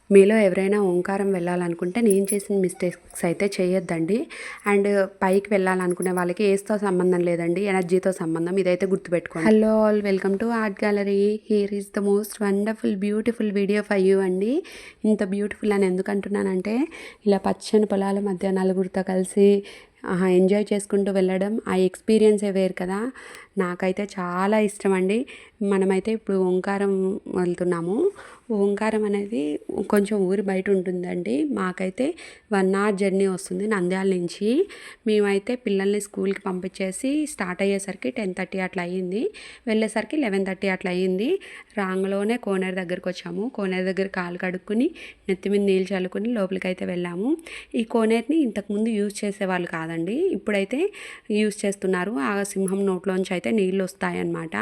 మీలో ఎవరైనా ఓంకారం వెళ్ళాలనుకుంటే నేను చేసిన మిస్టేక్స్ అయితే చేయొద్దండి. అండ్ పైకి వెళ్ళాలనుకునే వాళ్ళకి ఏజ్‌తో సంబంధం లేదండి, ఎనర్జీతో సంబంధం. ఇదైతే గుర్తుపెట్టుకోండి. Hello all, welcome to art gallery. Here is the most wonderful beautiful video for you అండి. ఇంత బ్యూటిఫుల్ అని ఎందుకు అంటున్నానంటే, ఇలా పచ్చని పొలాల మధ్య నలుగురితో కలిసి ఎంజాయ్ చేసుకుంటూ వెళ్ళడం, ఆ ఎక్స్పీరియన్సే వేరు కదా. నాకైతే చాలా ఇష్టం అండి. మనమైతే ఇప్పుడు ఓంకారం వెళ్తున్నాము. ఓంకారం అనేది కొంచెం ఊరి బయట ఉంటుందండి. మాకైతే 1 అవర్ జర్నీ వస్తుంది నంద్యాల నుంచి. మేమైతే పిల్లల్ని స్కూల్కి పంపించేసి స్టార్ట్ అయ్యేసరికి 10:30 అట్లా అయ్యింది. వెళ్ళేసరికి 11:30 అట్లా అయ్యింది. రాంగ్లోనే కోనేరు దగ్గరికి వచ్చాము. కోనేరు దగ్గర కాలు కడుక్కుని నెత్తి మీద నీళ్ళు చల్లుకుని లోపలికైతే వెళ్ళాము. ఈ కోనేరుని ఇంతకుముందు యూజ్ చేసేవాళ్ళు కాదండి, ఇప్పుడైతే యూజ్ చేస్తున్నారు. ఆ సింహం నోట్లోంచి అయితే నీళ్ళు వస్తాయన్నమాట.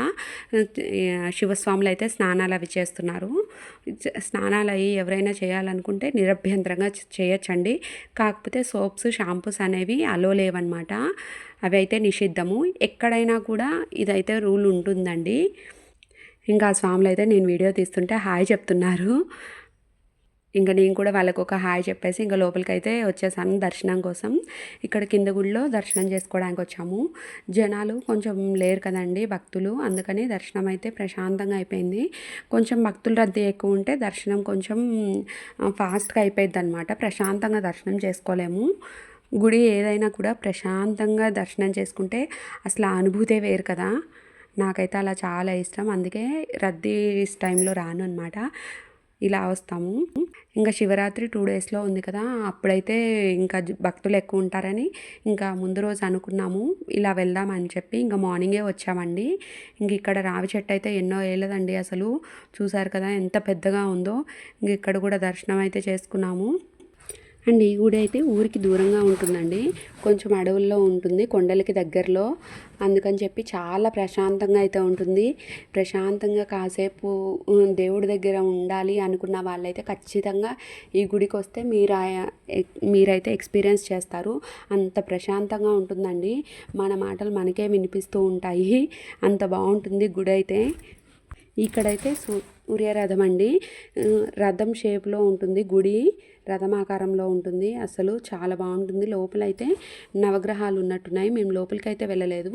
శివస్వాములు అయితే స్నానాలు అవి చేస్తున్నారు. స్నానాలు అవి ఎవరైనా చేయాలనుకుంటే నిరభ్యంతరంగా చేయొచ్చండి. కాకపోతే సోప్స్, షాంపూస్ అనేవి అలో లేవన్నమాట. అవి అయితే నిషిద్ధము. ఎక్కడైనా కూడా ఇదైతే రూల్ ఉంటుందండి. ఇంకా ఆ స్వాములు అయితే నేను వీడియో తీస్తుంటే హాయ్ చెప్తున్నారు. ఇంకా నేను కూడా వాళ్ళకు ఒక హాయ్ చెప్పేసి ఇంకా లోపలికైతే వచ్చేసాను దర్శనం కోసం. ఇక్కడ కింద గుడిలో దర్శనం చేసుకోవడానికి వచ్చాము. జనాలు కొంచెం లేరు కదండి, భక్తులు. అందుకని దర్శనం అయితే ప్రశాంతంగా అయిపోయింది. కొంచెం భక్తుల రద్దీ ఎక్కువ ఉంటే దర్శనం కొంచెం ఫాస్ట్గా అయిపోయింది అనమాట. ప్రశాంతంగా దర్శనం చేసుకోలేము. గుడి ఏదైనా కూడా ప్రశాంతంగా దర్శనం చేసుకుంటే అసలు ఆ అనుభూతే వేరు కదా. నాకైతే అలా చాలా ఇష్టం. అందుకే రద్దీ టైంలో రాను అనమాట, ఇలా వస్తాము. ఇంకా శివరాత్రి 2 డేస్లో ఉంది కదా, అప్పుడైతే ఇంకా భక్తులు ఎక్కువ ఉంటారని ఇంకా ముందు రోజు అనుకున్నాము ఇలా వెళ్దామని చెప్పి ఇంకా మార్నింగే వచ్చామండి. ఇంక ఇక్కడ రావి చెట్టు అయితే ఎన్నో ఏళ్ళదండి, అసలు చూసారు కదా ఎంత పెద్దగా ఉందో. ఇంక ఇక్కడ కూడా దర్శనం అయితే చేసుకున్నాము. అండ్ ఈ గుడి అయితే ఊరికి దూరంగా ఉంటుందండి, కొంచెం అడవుల్లో ఉంటుంది, కొండలకి దగ్గరలో. అందుకని చెప్పి చాలా ప్రశాంతంగా అయితే ఉంటుంది. ప్రశాంతంగా కాసేపు దేవుడి దగ్గర ఉండాలి అనుకున్న వాళ్ళైతే ఖచ్చితంగా ఈ గుడికి వస్తే మీరైతే ఎక్స్పీరియన్స్ చేస్తారు. అంత ప్రశాంతంగా ఉంటుందండి. మన మాటలు మనకే వినిపిస్తూ ఉంటాయి, అంత బాగుంటుంది గుడి అయితే. ఇక్కడైతే సూర్యరథం అండి, రథం షేప్లో ఉంటుంది గుడి, రథం ఆకారంలో ఉంటుంది. అసలు చాలా బాగుంటుంది. లోపలైతే నవగ్రహాలు ఉన్నట్టున్నాయి. మేము లోపలికి అయితే వెళ్ళలేదు.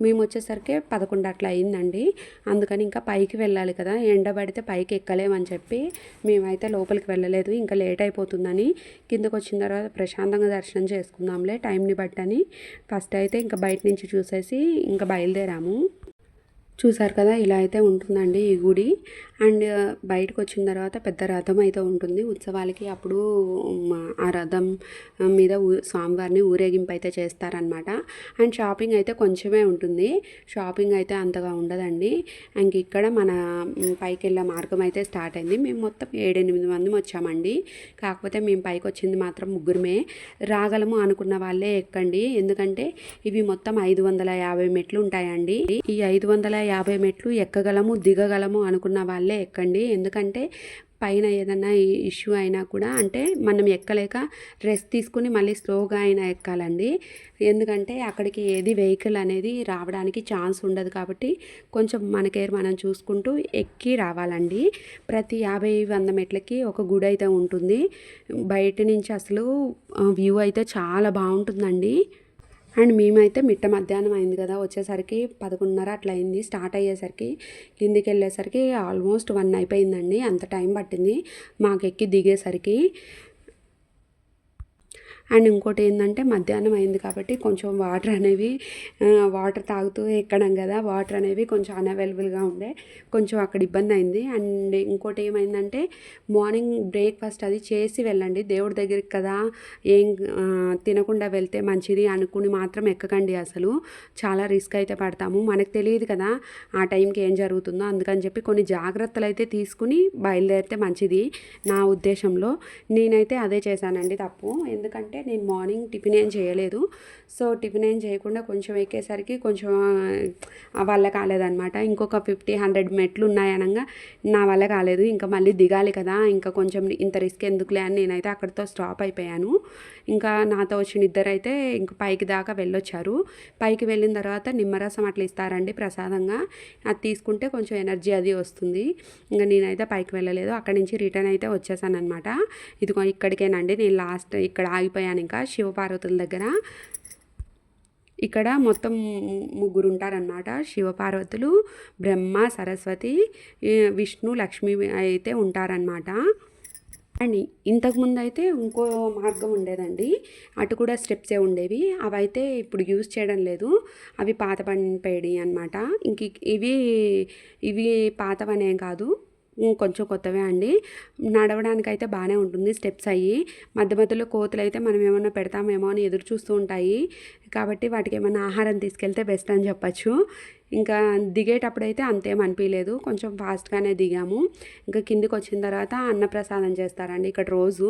మేము వచ్చేసరికి 11 అట్లా అయిందండి. అందుకని ఇంకా పైకి వెళ్ళాలి కదా, ఎండబడితే పైకి ఎక్కలేమని చెప్పి మేమైతే లోపలికి వెళ్ళలేదు. ఇంకా లేట్ అయిపోతుందని కిందకు వచ్చిన తర్వాత ప్రశాంతంగా దర్శనం చేసుకుందాంలే టైంని బట్టని ఫస్ట్ అయితే ఇంకా బయట నుంచి చూసేసి ఇంకా బయలుదేరాము. చూసారు కదా, ఇలా అయితే ఉంటుందండి ఈ గుడి. అండ్ బయటకు వచ్చిన తర్వాత పెద్ద రథం అయితే ఉంటుంది ఉత్సవాలకి. అప్పుడు ఆ రథం మీద స్వామివారిని ఊరేగింపు అయితే చేస్తారనమాట. అండ్ షాపింగ్ అయితే కొంచెమే ఉంటుంది, షాపింగ్ అయితే అంతగా ఉండదండి. ఇంక ఇక్కడ మన పైకి వెళ్ళే మార్గం అయితే స్టార్ట్ అయింది. మేము మొత్తం 7-8 మంది వచ్చామండి. కాకపోతే మేము పైకి వచ్చింది మాత్రం ముగ్గురమే. రాగలము అనుకున్న వాళ్ళే ఎక్కండి, ఎందుకంటే ఇవి మొత్తం 550 మెట్లు ఉంటాయండి. ఈ 550 మెట్లు ఎక్కగలము దిగగలము అనుకున్న వాళ్ళే ఎక్కండి. ఎందుకంటే పైన ఏదైనా ఇష్యూ అయినా కూడా, అంటే మనం ఎక్కలేక రెస్ట్ తీసుకుని మళ్ళీ స్లోగా అయినా ఎక్కాలండి. ఎందుకంటే అక్కడికి ఏది వెహికల్ అనేది రావడానికి ఛాన్స్ ఉండదు కాబట్టి కొంచెం మన కేర్ మనం చూసుకుంటూ ఎక్కి రావాలండి. ప్రతి 50-100 మెట్లకి ఒక గుడి అయితే ఉంటుంది. బయట నుంచి అసలు వ్యూ అయితే చాలా బాగుంటుందండి. అండ్ మేమైతే మిట్ట మధ్యాహ్నం అయింది కదా, వచ్చేసరికి 11:30 అట్లా అయింది. స్టార్ట్ అయ్యేసరికి కిందికి వెళ్ళేసరికి ఆల్మోస్ట్ 1 అయిపోయిందండి. అంత టైం పట్టింది మాకు ఎక్కి దిగేసరికి. అండ్ ఇంకోటి ఏంటంటే మధ్యాహ్నం అయింది కాబట్టి కొంచెం వాటర్ తాగుతూ ఎక్కడం కదా, వాటర్ అనేవి కొంచెం అన్అవైలబుల్గా ఉండే, కొంచెం అక్కడ ఇబ్బంది అయింది. అండ్ ఇంకోటి ఏమైందంటే మార్నింగ్ బ్రేక్ఫాస్ట్ అది చేసి వెళ్ళండి, దేవుడి దగ్గరికి కదా, ఏం తినకుండా వెళ్తే మంచిది అనుకుని మాత్రం ఎక్కకండి. అసలు చాలా రిస్క్ అయితే పడతాము, మనకు తెలియదు కదా ఆ టైంకి ఏం జరుగుతుందో. అందుకని చెప్పి కొన్ని జాగ్రత్తలు అయితే తీసుకుని బయలుదేరితే మంచిది నా ఉద్దేశంలో. నేనైతే అదే చేశానండి తప్పు. ఎందుకంటే ఏంటంటే నేను మార్నింగ్ టిఫిన్ ఏం చేయలేదు. సో టిఫిన్ ఏం చేయకుండా కొంచెం ఎక్కేసరికి కొంచెం వల్ల కాలేదనమాట. ఇంకొక 50-100 మెట్లు ఉన్నాయనగా నా వల్ల కాలేదు. ఇంకా మళ్ళీ దిగాలి కదా, ఇంకా కొంచెం ఇంత రిస్క్ ఎందుకులే అని నేనైతే అక్కడితో స్టాప్ అయిపోయాను. ఇంకా నాతో వచ్చిన ఇద్దరైతే ఇంక పైకి దాకా వెళ్ళొచ్చారు. పైకి వెళ్ళిన తర్వాత నిమ్మరసం అట్లా ఇస్తారండి ప్రసాదంగా. అది తీసుకుంటే కొంచెం ఎనర్జీ అది వస్తుంది. ఇంకా నేనైతే పైకి వెళ్ళలేదు. అక్కడి నుంచి రిటర్న్ అయితే వచ్చేసాను అనమాట. ఇదిగో ఇక్కడికేనండి నేను లాస్ట్ ఇక్కడ ఆగిపోయాను. ఇంకా శివపార్వతుల దగ్గర ఇక్కడ మొత్తం ముగ్గురు ఉంటారనమాట. శివపార్వతులు, బ్రహ్మ, సరస్వతి, విష్ణు, లక్ష్మి అయితే ఉంటారనమాట. అండ్ ఇంతకుముందు అయితే ఇంకో మార్గం ఉండేదండి, అటు కూడా స్టెప్సే ఉండేవి. అవైతే ఇప్పుడు యూజ్ చేయడం లేదు, అవి పాత పడిపోయాయి అనమాట. ఇంక ఇవి పాతవనేం కాదు, కొంచెం కొత్తవే అండి. నడవడానికి అయితే బాగానే ఉంటుంది స్టెప్స్ అయ్యి. మధ్య మధ్యలో కోతులు అయితే మనం ఏమన్నా పెడతామేమో అని ఎదురు చూస్తూ ఉంటాయి. కాబట్టి వాటికి ఏమైనా ఆహారం తీసుకెళ్తే బెస్ట్ అని చెప్పచ్చు. ఇంకా దిగేటప్పుడు అయితే అంతేం అనిపించలేదు, కొంచెం ఫాస్ట్గానే దిగాము. ఇంకా కిందికి వచ్చిన తర్వాత అన్నప్రసాదం చేస్తారండి ఇక్కడ రోజు.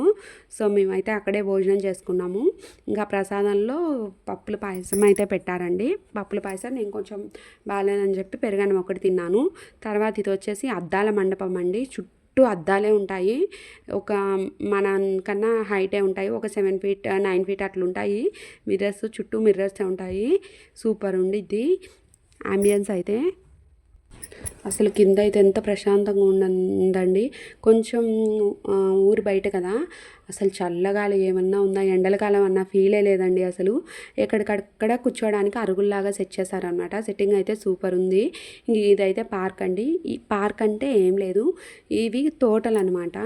సో మేమైతే అక్కడే భోజనం చేసుకున్నాము. ఇంకా ప్రసాదంలో పప్పుల పాయసం అయితే పెట్టారండి. పప్పుల పాయసం నేను కొంచెం బాగాలేదని చెప్పి పెరుగన్నం ఒకటి తిన్నాను. తర్వాత ఇది వచ్చేసి అద్దాల మండపం అండి. చుట్టూ అద్దాలే ఉంటాయి. ఒక మన కన్నా హైటే ఉంటాయి, ఒక 7 feet 9 feet అట్లా ఉంటాయి. మిర్రర్స్ చుట్టూ మిర్రర్సే ఉంటాయి. సూపర్ ఉండిద్ది అంబియన్స్ అయితే. అసలు కింద అయితే ఎంత ప్రశాంతంగా ఉందండి. కొంచెం ఊరు బయట కదా, అసలు చల్లగాలి ఏమన్నా ఉందా, ఎండల కాలం అన్న ఫీలే లేదండి అసలు. ఎక్కడికక్కడ కూర్చోడానికి అరుగుల్లాగా సెట్ చేశారనమాట. సెట్టింగ్ అయితే సూపర్ ఉంది. ఇదైతే పార్క్ అండి. ఈ పార్క్ అంటే ఏం లేదు, ఇవి తోటలు అనమాట.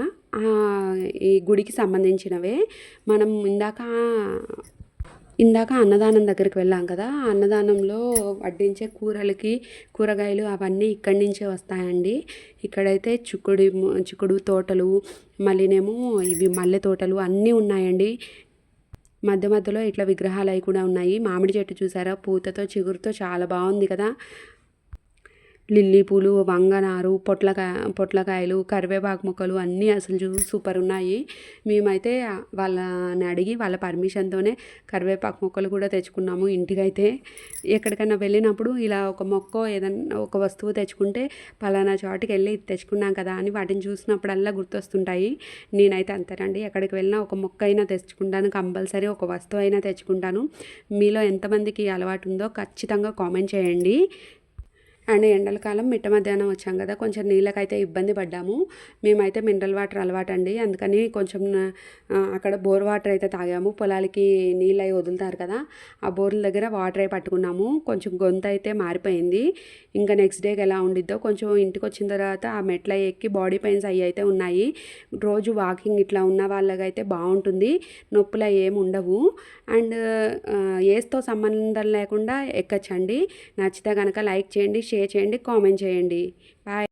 ఈ గుడికి సంబంధించినవే. మనం ఇందాక అన్నదానం దగ్గరికి వెళ్ళాం కదా, అన్నదానంలో వడ్డించే కూరగాయలు అవన్నీ ఇక్కడి నుంచే వస్తాయండి. ఇక్కడైతే చిక్కుడు తోటలు, మళ్ళీనేమో ఇవి మల్లె తోటలు అన్నీ ఉన్నాయండి. మధ్య మధ్యలో ఇట్లా విగ్రహాలు అవి కూడా ఉన్నాయి. మామిడి చెట్టు చూసారా, పూతతో చిగురుతో చాలా బాగుంది కదా. లిల్లీ పూలు, వంగనారు, పొట్లకాయలు, కరివేపాకు మొక్కలు అన్నీ అసలు సూపర్ ఉన్నాయి. మేమైతే వాళ్ళని అడిగి వాళ్ళ పర్మిషన్తోనే కరివేపాకు మొక్కలు కూడా తెచ్చుకున్నాము ఇంటికైతే. ఎక్కడికైనా వెళ్ళినప్పుడు ఇలా ఒక మొక్క ఏదన్నా ఒక వస్తువు తెచ్చుకుంటే పలానా చోటుకి వెళ్ళి తెచ్చుకున్నాం కదా అని వాటిని చూసినప్పుడల్లా గుర్తొస్తుంటాయి. నేనైతే అంతేనండి, ఎక్కడికి వెళ్ళినా ఒక మొక్క అయినా తెచ్చుకుంటాను, కంపల్సరీ ఒక వస్తువు అయినా తెచ్చుకుంటాను. మీలో ఎంతమందికి అలవాటు ఉందో ఖచ్చితంగా కామెంట్ చేయండి. అండ్ ఎండల కాలం మిట్ట మధ్యాహ్నం వచ్చాం కదా, కొంచెం నీళ్ళకైతే ఇబ్బంది పడ్డాము. మేమైతే మినరల్ వాటర్ అలవాటు అండి, అందుకని కొంచెం అక్కడ బోర్ వాటర్ అయితే తాగాము. పొలాలకి నీళ్ళు అవి వదులుతారు కదా, ఆ బోర్ల దగ్గర వాటర్ అయి పట్టుకున్నాము. కొంచెం గొంతు అయితే మారిపోయింది. ఇంకా నెక్స్ట్ డేకి ఎలా ఉండిద్దో. కొంచెం ఇంటికి వచ్చిన తర్వాత ఆ మెట్ల ఎక్కి బాడీ పెయిన్స్ అవి అయితే ఉన్నాయి. రోజు వాకింగ్ ఇట్లా ఉన్న వాళ్ళకైతే బాగుంటుంది, నొప్పులు ఏమి ఉండవు. అండ్ ఏజ్తో సంబంధం లేకుండా ఎక్కచ్చండి. నచ్చితే కనుక లైక్ చేయండి, షేర్ చేయండి, కామెంట్ చేయండి. బాయ్.